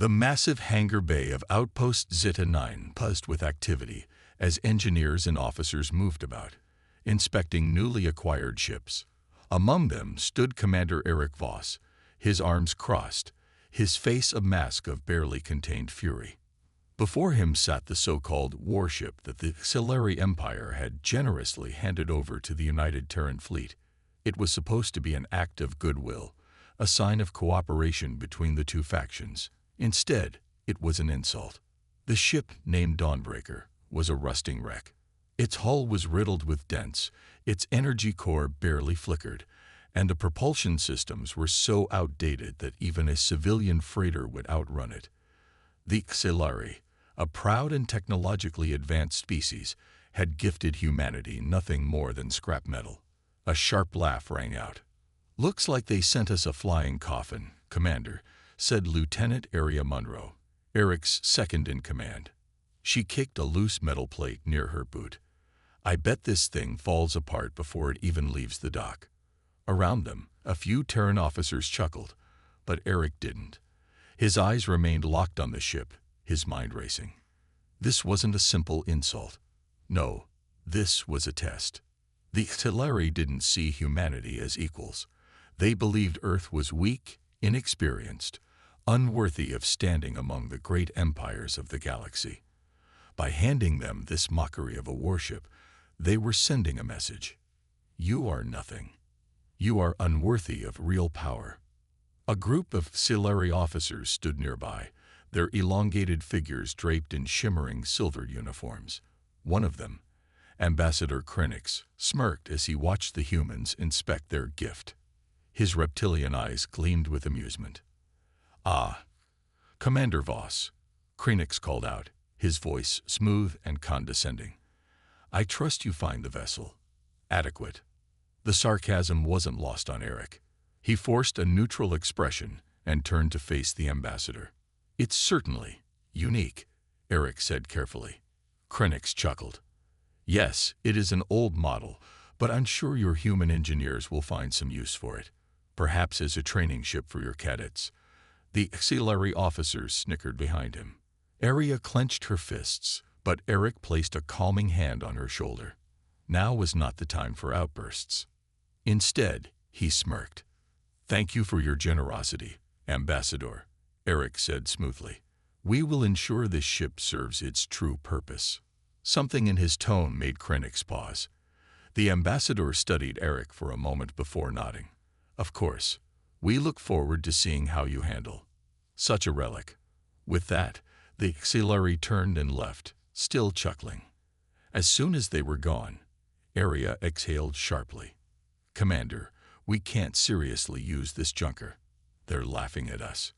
The massive hangar bay of Outpost Zeta 9 buzzed with activity as engineers and officers moved about, inspecting newly acquired ships. Among them stood Commander Eric Voss, his arms crossed, his face a mask of barely contained fury. Before him sat the so-called warship that the Xilari Empire had generously handed over to the United Terran Fleet. It was supposed to be an act of goodwill, a sign of cooperation between the two factions. Instead, it was an insult. The ship, named Dawnbreaker, was a rusting wreck. Its hull was riddled with dents, its energy core barely flickered, and the propulsion systems were so outdated that even a civilian freighter would outrun it. The Xilari, a proud and technologically advanced species, had gifted humanity nothing more than scrap metal. A sharp laugh rang out. "Looks like they sent us a flying coffin, Commander," said Lieutenant Aria Munro, Eric's second-in-command. She kicked a loose metal plate near her boot. "I bet this thing falls apart before it even leaves the dock." Around them, a few Terran officers chuckled, but Eric didn't. His eyes remained locked on the ship, his mind racing. This wasn't a simple insult. No, this was a test. The Xilari didn't see humanity as equals. They believed Earth was weak, inexperienced, unworthy of standing among the great empires of the galaxy. By handing them this mockery of a warship, they were sending a message. You are nothing. You are unworthy of real power. A group of Xilari officers stood nearby, their elongated figures draped in shimmering silver uniforms. One of them, Ambassador Krenix, smirked as he watched the humans inspect their gift. His reptilian eyes gleamed with amusement. "Ah, Commander Voss," Krenix called out, his voice smooth and condescending. "I trust you find the vessel adequate." The sarcasm wasn't lost on Eric. He forced a neutral expression and turned to face the ambassador. "It's certainly unique," Eric said carefully. Krenix chuckled. "Yes, it is an old model, but I'm sure your human engineers will find some use for it, perhaps as a training ship for your cadets." The Xilari officers snickered behind him. Aria clenched her fists, but Eric placed a calming hand on her shoulder. Now was not the time for outbursts. Instead, he smirked. "Thank you for your generosity, Ambassador," Eric said smoothly. "We will ensure this ship serves its true purpose." Something in his tone made Krenix pause. The ambassador studied Eric for a moment before nodding. "Of course, we look forward to seeing how you handle such a relic." With that, the Xilari turned and left, still chuckling. As soon as they were gone, Aria exhaled sharply. "Commander, we can't seriously use this junker. They're laughing at us."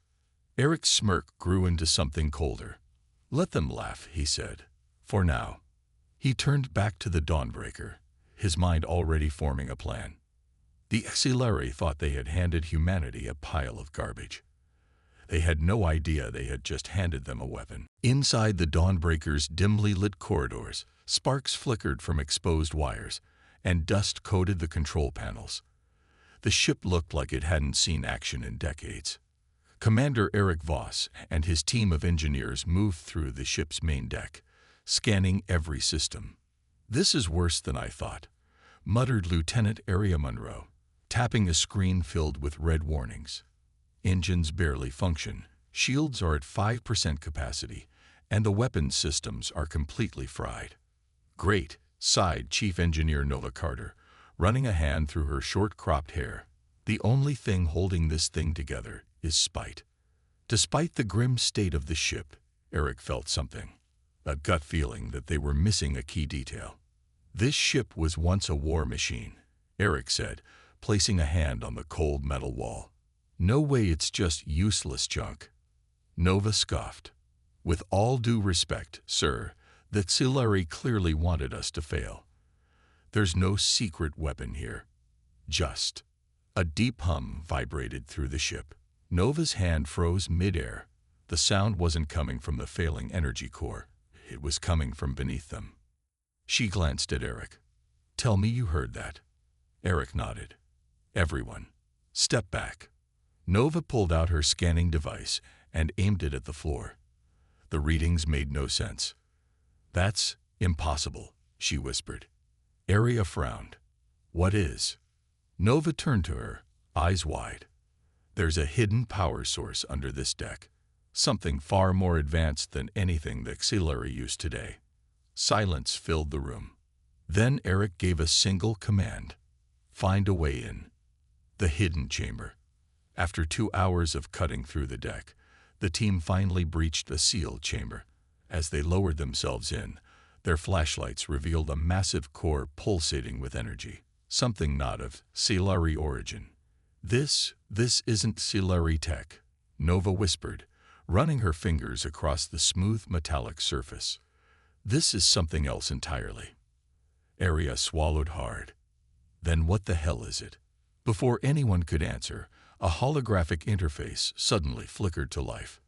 Eric's smirk grew into something colder. "Let them laugh," he said. "For now." He turned back to the Dawnbreaker, his mind already forming a plan. The Xilari thought they had handed humanity a pile of garbage. They had no idea they had just handed them a weapon. Inside the Dawnbreaker's dimly lit corridors, sparks flickered from exposed wires, and dust coated the control panels. The ship looked like it hadn't seen action in decades. Commander Eric Voss and his team of engineers moved through the ship's main deck, scanning every system. "This is worse than I thought," muttered Lieutenant Aria Munro, tapping a screen filled with red warnings. "Engines barely function, shields are at 5% capacity, and the weapons systems are completely fried." "Great," sighed Chief Engineer Nova Carter, running a hand through her short-cropped hair. "The only thing holding this thing together is spite." Despite the grim state of the ship, Eric felt something. A gut feeling that they were missing a key detail. "This ship was once a war machine," Eric said, placing a hand on the cold metal wall. "No way it's just useless junk." Nova scoffed. "With all due respect, sir, the Xilari clearly wanted us to fail. There's no secret weapon here. Just." A deep hum vibrated through the ship. Nova's hand froze mid-air. The sound wasn't coming from the failing energy core. It was coming from beneath them. She glanced at Eric. "Tell me you heard that." Eric nodded. "Everyone, step back." Nova pulled out her scanning device and aimed it at the floor. The readings made no sense. "That's impossible," she whispered. Aria frowned. "What is?" Nova turned to her, eyes wide. "There's a hidden power source under this deck. Something far more advanced than anything the auxiliary use today." Silence filled the room. Then Eric gave a single command: "Find a way in." The hidden chamber. After 2 hours of cutting through the deck, the team finally breached a sealed chamber. As they lowered themselves in, their flashlights revealed a massive core pulsating with energy, something not of Silari origin. This isn't Silari tech," Nova whispered, running her fingers across the smooth metallic surface. "This is something else entirely." Aria swallowed hard. "Then what the hell is it?" Before anyone could answer, a holographic interface suddenly flickered to life.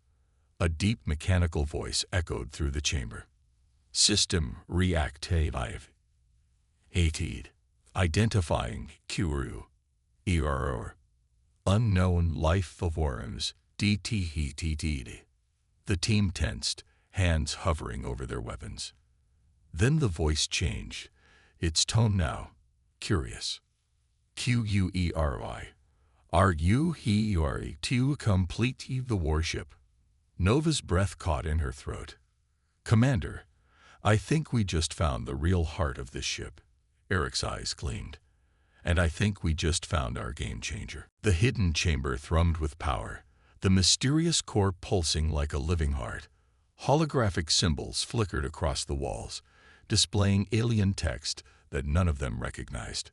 A deep mechanical voice echoed through the chamber. "System reactive. Hated. Identifying Kuru. Error. Unknown life of worms. DTHTTD." The team tensed, hands hovering over their weapons. Then the voice changed, its tone now curious. "QUERY. Are you here to complete the warship?" Nova's breath caught in her throat. "Commander, I think we just found the real heart of this ship." Eric's eyes gleamed. "And I think we just found our game changer." The hidden chamber thrummed with power, the mysterious core pulsing like a living heart. Holographic symbols flickered across the walls, displaying alien text that none of them recognized.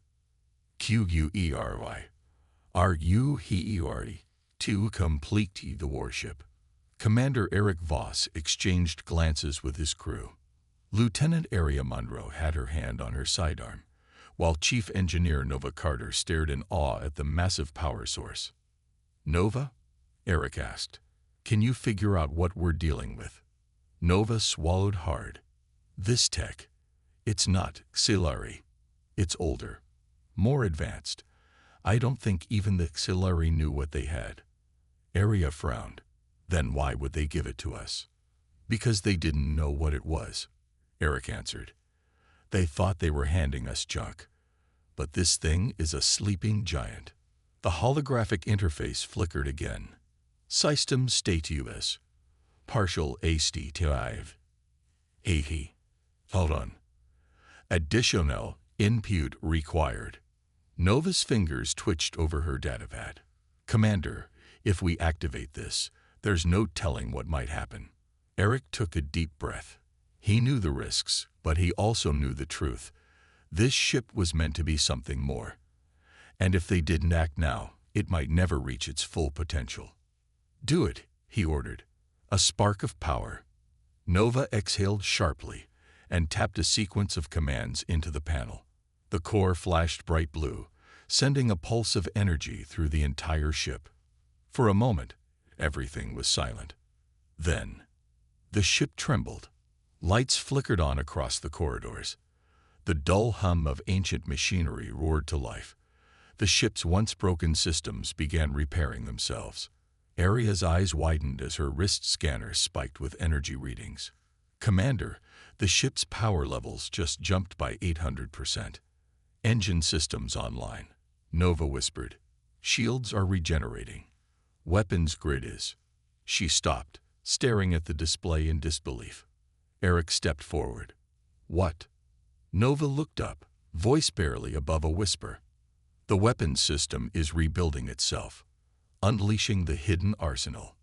"QUERY. Are you here to complete the warship?" Commander Eric Voss exchanged glances with his crew. Lieutenant Aria Munro had her hand on her sidearm, while Chief Engineer Nova Carter stared in awe at the massive power source. "Nova?" Eric asked. "Can you figure out what we're dealing with?" Nova swallowed hard. "This tech, it's not Xilari. It's older, more advanced. I don't think even the Xilari knew what they had." Aria frowned. "Then why would they give it to us?" "Because they didn't know what it was," Eric answered. "They thought they were handing us junk. But this thing is a sleeping giant." The holographic interface flickered again. "System status. Partial AST5. Hey. Hold on. Additional input required." Nova's fingers twitched over her datapad. "Commander, if we activate this, there's no telling what might happen." Eric took a deep breath. He knew the risks, but he also knew the truth. This ship was meant to be something more. And if they didn't act now, it might never reach its full potential. "Do it," he ordered. A spark of power. Nova exhaled sharply and tapped a sequence of commands into the panel. The core flashed bright blue, sending a pulse of energy through the entire ship. For a moment, everything was silent. Then, the ship trembled. Lights flickered on across the corridors. The dull hum of ancient machinery roared to life. The ship's once broken systems began repairing themselves. Aria's eyes widened as her wrist scanner spiked with energy readings. "Commander, the ship's power levels just jumped by 800%. Engine systems online," Nova whispered. "Shields are regenerating. Weapons grid is." She stopped, staring at the display in disbelief. Eric stepped forward. "What?" Nova looked up, voice barely above a whisper. "The weapons system is rebuilding itself, unleashing the hidden arsenal."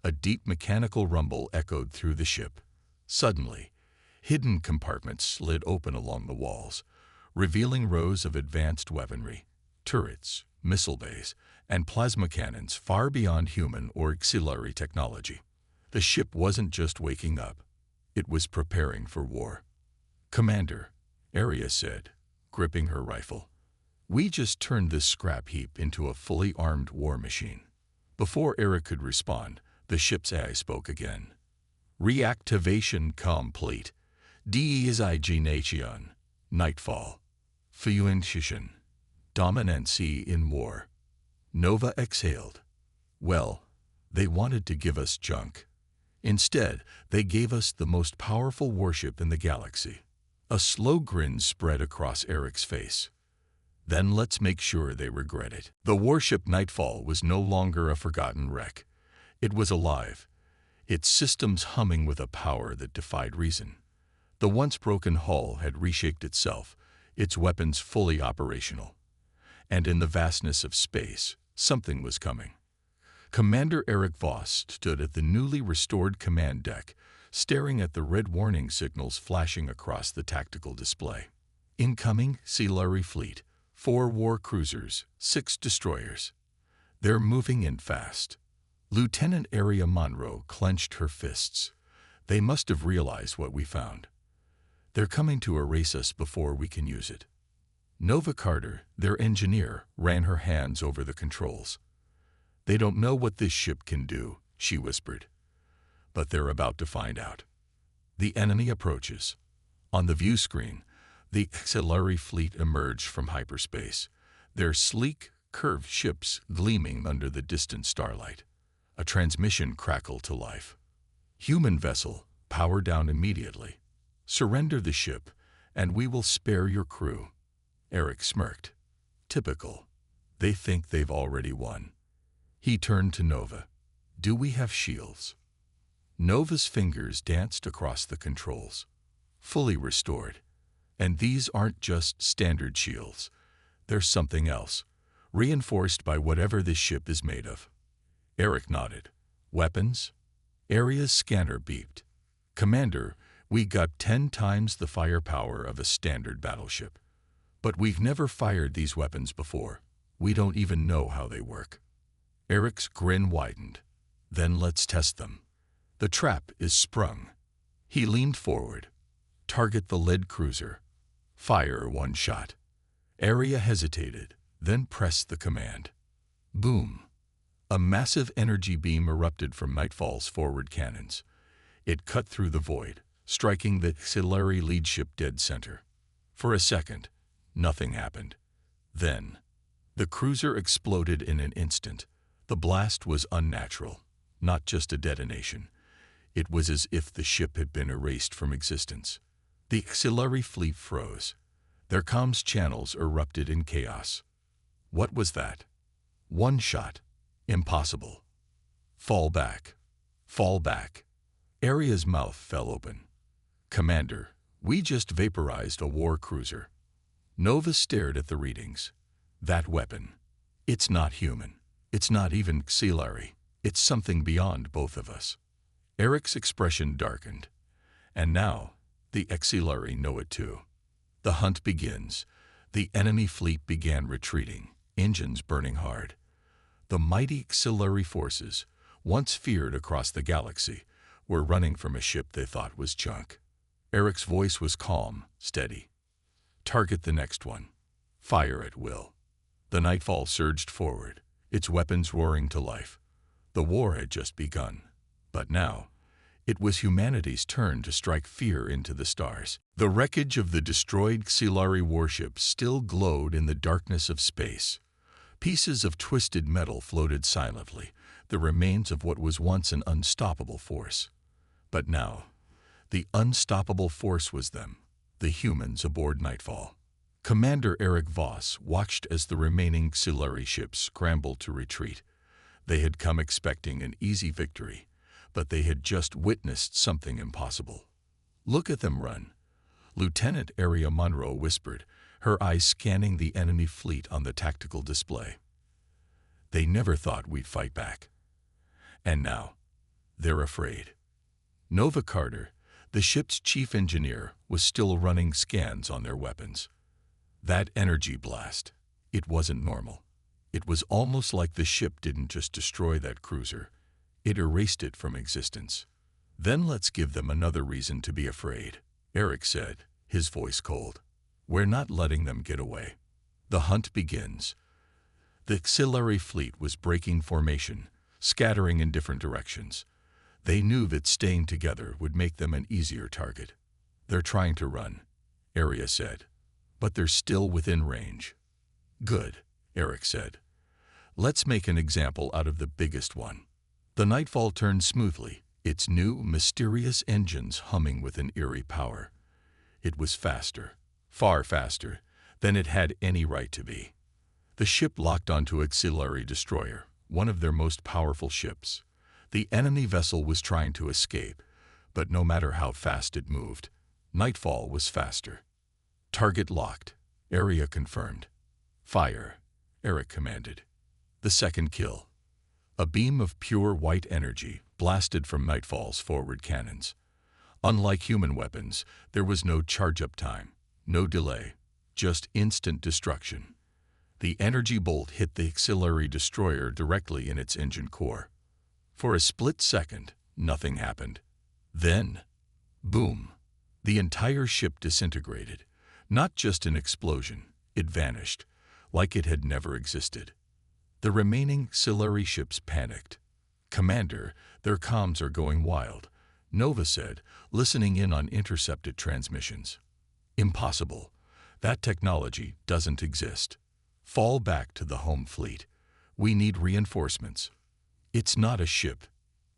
A deep mechanical rumble echoed through the ship. Suddenly, hidden compartments slid open along the walls, revealing rows of advanced weaponry, turrets, missile bays, and plasma cannons far beyond human or auxiliary technology. The ship wasn't just waking up. It was preparing for war. "Commander," Aria said, gripping her rifle, "we just turned this scrap heap into a fully armed war machine." Before Eric could respond, the ship's AI spoke again. "Reactivation complete. Designation. Nightfall. Futuristic. Dominancy in war." Nova exhaled. "Well, They wanted to give us junk. Instead, they gave us the most powerful warship in the galaxy. A slow grin spread across Eric's face. Then let's make sure they regret it. The warship Nightfall was no longer a forgotten wreck. It was alive, its systems humming with a power that defied reason. The once broken hull had reshaped itself, its weapons fully operational. And in the vastness of space, something was coming. Commander Eric Voss stood at the newly restored command deck, staring at the red warning signals flashing across the tactical display. Incoming Silari fleet, 4 war cruisers, 6 destroyers. They're moving in fast. Lieutenant Aria Monroe clenched her fists. They must have realized what we found. They're coming to erase us before we can use it. Nova Carter, their engineer, ran her hands over the controls. They don't know what this ship can do, she whispered. But they're about to find out. The enemy approaches. On the view screen, the Silari fleet emerged from hyperspace, their sleek, curved ships gleaming under the distant starlight. A transmission crackled to life. Human vessel, power down immediately. Surrender the ship, and we will spare your crew. Eric smirked. Typical. They think they've already won. He turned to Nova. Do we have shields? Nova's fingers danced across the controls. Fully restored. And these aren't just standard shields. They're something else, reinforced by whatever this ship is made of. Eric nodded. Weapons? Aria's scanner beeped. Commander, we got 10 times the firepower of a standard battleship. But we've never fired these weapons before. We don't even know how they work. Eric's grin widened. Then let's test them. The trap is sprung. He leaned forward. Target the lead cruiser. Fire 1 shot. Aria hesitated, then pressed the command. Boom. A massive energy beam erupted from Nightfall's forward cannons. It cut through the void, striking the Silari lead ship dead center. For a second, nothing happened. Then, the cruiser exploded in an instant. The blast was unnatural, not just a detonation. It was as if the ship had been erased from existence. The Silari fleet froze. Their comms channels erupted in chaos. What was that? 1 shot. Impossible. Fall back. Fall back. Aria's mouth fell open. Commander, we just vaporized a war cruiser. Nova stared at the readings. That weapon. It's not human. It's not even Silari. It's something beyond both of us. Eric's expression darkened. And now, the Silari know it too. The hunt begins. The enemy fleet began retreating, engines burning hard. The mighty Silari forces, once feared across the galaxy, were running from a ship they thought was junk. Eric's voice was calm, steady. Target the next one. Fire at will. The Nightfall surged forward, its weapons roaring to life. The war had just begun. But now, it was humanity's turn to strike fear into the stars. The wreckage of the destroyed Silari warship still glowed in the darkness of space. Pieces of twisted metal floated silently, the remains of what was once an unstoppable force. But now, the unstoppable force was them, the humans aboard Nightfall. Commander Eric Voss watched as the remaining Silari ships scrambled to retreat. They had come expecting an easy victory, but they had just witnessed something impossible. Look at them run, Lieutenant Aria Monroe whispered, her eyes scanning the enemy fleet on the tactical display. They never thought we'd fight back. And now, they're afraid. Nova Carter, the ship's chief engineer, was still running scans on their weapons. That energy blast, it wasn't normal. It was almost like the ship didn't just destroy that cruiser. It erased it from existence. Then let's give them another reason to be afraid, Eric said, his voice cold. We're not letting them get away. The hunt begins. The Silari fleet was breaking formation, scattering in different directions. They knew that staying together would make them an easier target. They're trying to run, Aria said, but they're still within range. Good, Eric said. Let's make an example out of the biggest one. The Nightfall turned smoothly, its new, mysterious engines humming with an eerie power. It was faster, far faster, than it had any right to be. The ship locked onto Auxiliary Destroyer, one of their most powerful ships. The enemy vessel was trying to escape, but no matter how fast it moved, Nightfall was faster. Target locked. Area confirmed. Fire, Eric commanded. The second kill. A beam of pure white energy blasted from Nightfall's forward cannons. Unlike human weapons, there was no charge-up time, no delay, just instant destruction. The energy bolt hit the Auxiliary Destroyer directly in its engine core. For a split second, nothing happened. Then, boom, the entire ship disintegrated. Not just an explosion, it vanished, like it had never existed. The remaining auxiliary ships panicked. "Commander, their comms are going wild," Nova said, listening in on intercepted transmissions. "Impossible. That technology doesn't exist. Fall back to the home fleet. We need reinforcements." "It's not a ship.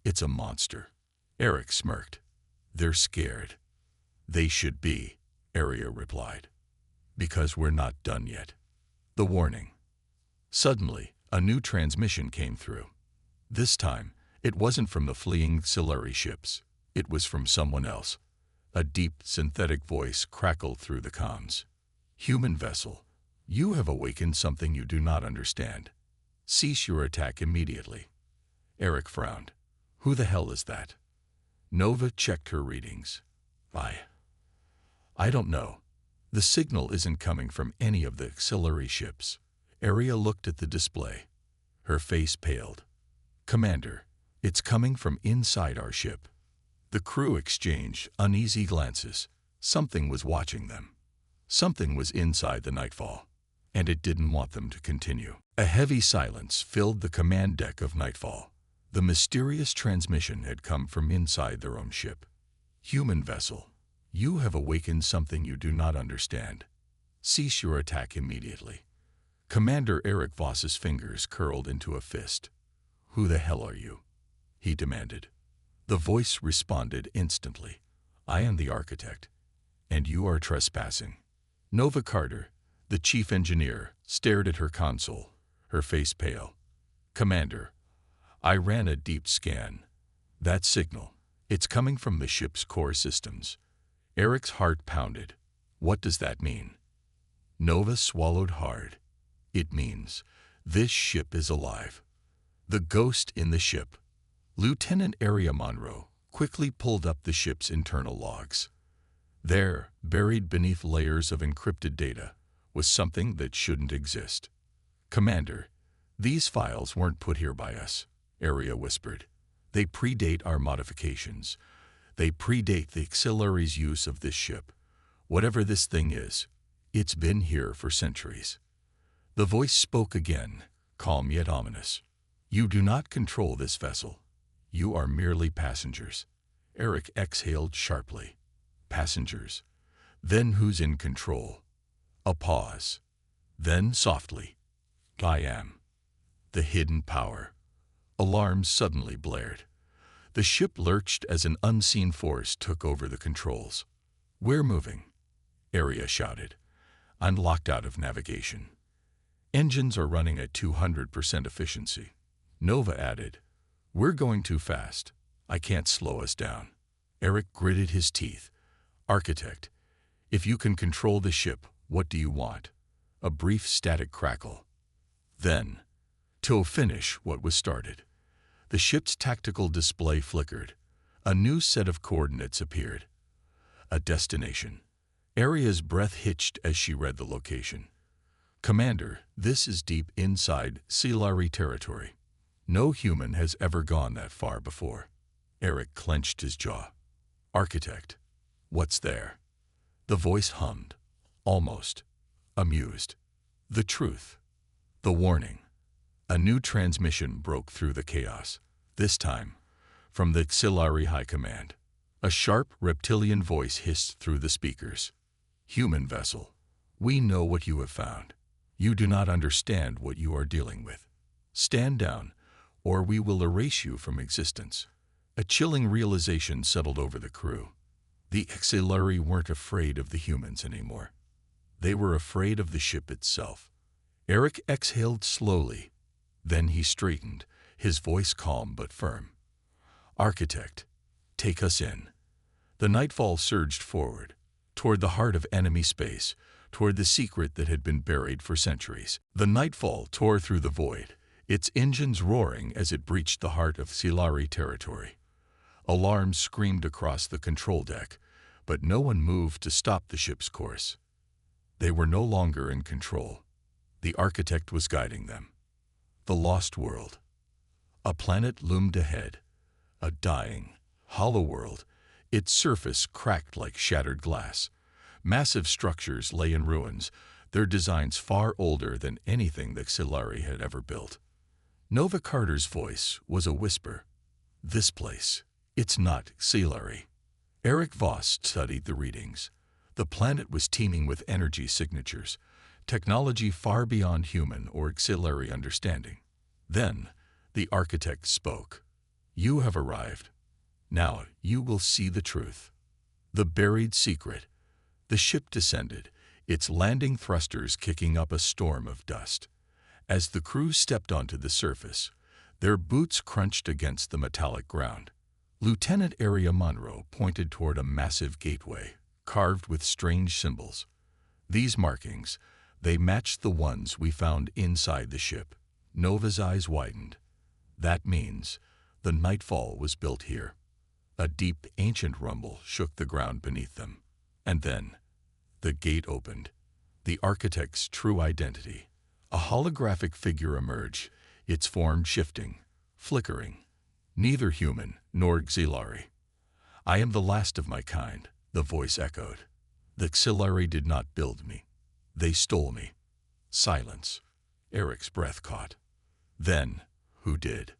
It's a monster." Eric smirked. "They're scared." "They should be," Aria replied. "Because we're not done yet." The warning. Suddenly, a new transmission came through. This time, it wasn't from the fleeing auxiliary ships. It was from someone else. A deep, synthetic voice crackled through the comms. "Human vessel, you have awakened something you do not understand. Cease your attack immediately." Eric frowned. "Who the hell is that?" Nova checked her readings. I don't know. The signal isn't coming from any of the auxiliary ships." Aria looked at the display. Her face paled. "Commander, it's coming from inside our ship." The crew exchanged uneasy glances. Something was watching them. Something was inside the Nightfall, and it didn't want them to continue. A heavy silence filled the command deck of Nightfall. The mysterious transmission had come from inside their own ship. "Human vessel, you have awakened something you do not understand. Cease your attack immediately." Commander Eric Voss's fingers curled into a fist. "Who the hell are you?" he demanded. The voice responded instantly. "I am the architect, and you are trespassing." Nova Carter, the chief engineer, stared at her console, her face pale. "Commander, I ran a deep scan. That signal, it's coming from the ship's core systems." Eric's heart pounded. "What does that mean?" Nova swallowed hard. "It means this ship is alive." The ghost in the ship. Lieutenant Aria Monroe quickly pulled up the ship's internal logs. There, buried beneath layers of encrypted data, was something that shouldn't exist. "Commander, these files weren't put here by us," Aria whispered. "They predate our modifications. They predate the auxiliary's use of this ship. Whatever this thing is, it's been here for centuries." The voice spoke again, calm yet ominous. "You do not control this vessel. You are merely passengers." Eric exhaled sharply. "Passengers? Then who's in control?" A pause. Then softly, "I am." The hidden power. Alarms suddenly blared. The ship lurched as an unseen force took over the controls. "We're moving," Aria shouted. "I'm locked out of navigation. Engines are running at 200% efficiency." Nova added, "We're going too fast. I can't slow us down." Eric gritted his teeth. "Architect, if you can control the ship, what do you want?" A brief static crackle. Then, to finish what was started, the ship's tactical display flickered. A new set of coordinates appeared. A destination. Aria's breath hitched as she read the location. "Commander, this is deep inside Silari territory. No human has ever gone that far before." Eric clenched his jaw. "Architect, what's there?" The voice hummed, almost amused. "The truth." The warning. A new transmission broke through the chaos, this time from the Auxiliary High Command. A sharp reptilian voice hissed through the speakers. "Human vessel, we know what you have found. You do not understand what you are dealing with. Stand down, or we will erase you from existence. A chilling realization settled over the crew. The Xilari weren't afraid of the humans anymore. They were afraid of the ship itself. Eric exhaled slowly. Then he straightened, his voice calm but firm. "Architect, take us in." The Nightfall surged forward, toward the heart of enemy space, toward the secret that had been buried for centuries. The Nightfall tore through the void, its engines roaring as it breached the heart of Xilari territory. Alarms screamed across the control deck, but no one moved to stop the ship's course. They were no longer in control. The Architect was guiding them. The Lost World. A planet loomed ahead, a dying, hollow world, its surface cracked like shattered glass. Massive structures lay in ruins, their designs far older than anything that Xilari had ever built. Nova Carter's voice was a whisper. "This place, it's not Xilari." Eric Voss studied the readings. The planet was teeming with energy signatures, technology far beyond human or Xilari understanding. Then, the Architect spoke. "You have arrived. Now you will see the truth. The buried secret." The ship descended, its landing thrusters kicking up a storm of dust. As the crew stepped onto the surface, their boots crunched against the metallic ground. Lieutenant Aria Monroe pointed toward a massive gateway, carved with strange symbols. These markings, they matched the ones we found inside the ship. Nova's eyes widened. That means the Nightfall was built here. A deep, ancient rumble shook the ground beneath them. And then, the gate opened. The Architect's true identity. A holographic figure emerged, its form shifting, flickering. Neither human nor Xilari. "I am the last of my kind," the voice echoed. "The Xilari did not build me. They stole me." Silence. Eric's breath caught. "Then, who did?"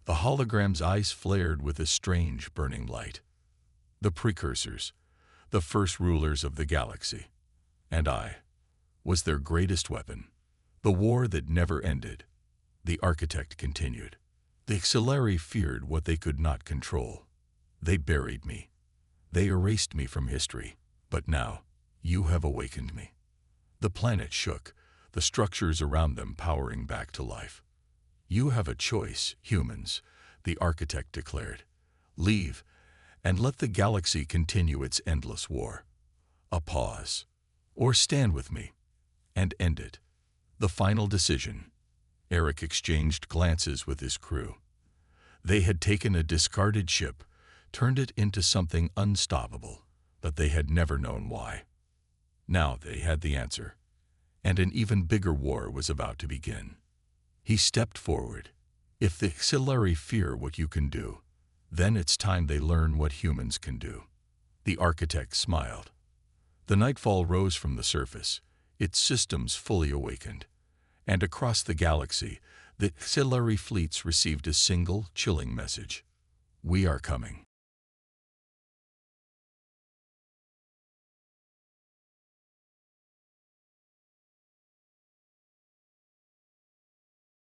The hologram's eyes flared with a strange, burning light. "The precursors, the first rulers of the galaxy. And I was their greatest weapon. The war that never ended." The Architect continued. "The Xilari feared what they could not control. They buried me. They erased me from history. But now, you have awakened me." The planet shook, the structures around them powering back to life. "You have a choice, humans," the Architect declared. "Leave, and let the galaxy continue its endless war. A pause. Or stand with me, and end it. The final decision." Eric exchanged glances with his crew. They had taken a discarded ship, turned it into something unstoppable, but they had never known why. Now they had the answer, and an even bigger war was about to begin. He stepped forward. "If the Xilari fear what you can do, then it's time they learn what humans can do." The Architect smiled. The Nightfall rose from the surface, its systems fully awakened. And across the galaxy, the Xilari fleets received a single, chilling message. "We are coming."